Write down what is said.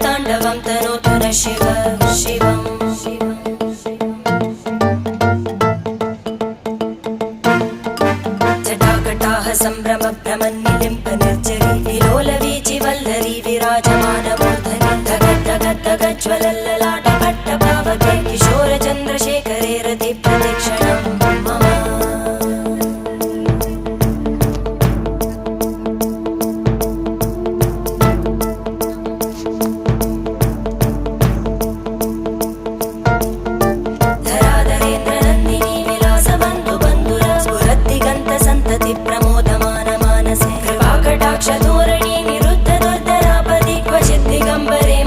ताण्डवं तनोतु न शिव शिवम् जटाकटाः सम्भ्रम भ्रमन्निलिम्प निर्जरी विलोलवीचि वल्लरी विराजमानमूर्धनि धगद्धगद्धगज्ज्वलल्ललाट पट्टपावके किशोरचन्द्रशेखरे रति प्रतिक्षणं मम प्रमोदमान मानसे कृपाकटाक्षधोरणी निरुद्ध दुर्धरापदि क्वचित् दिगम्बरे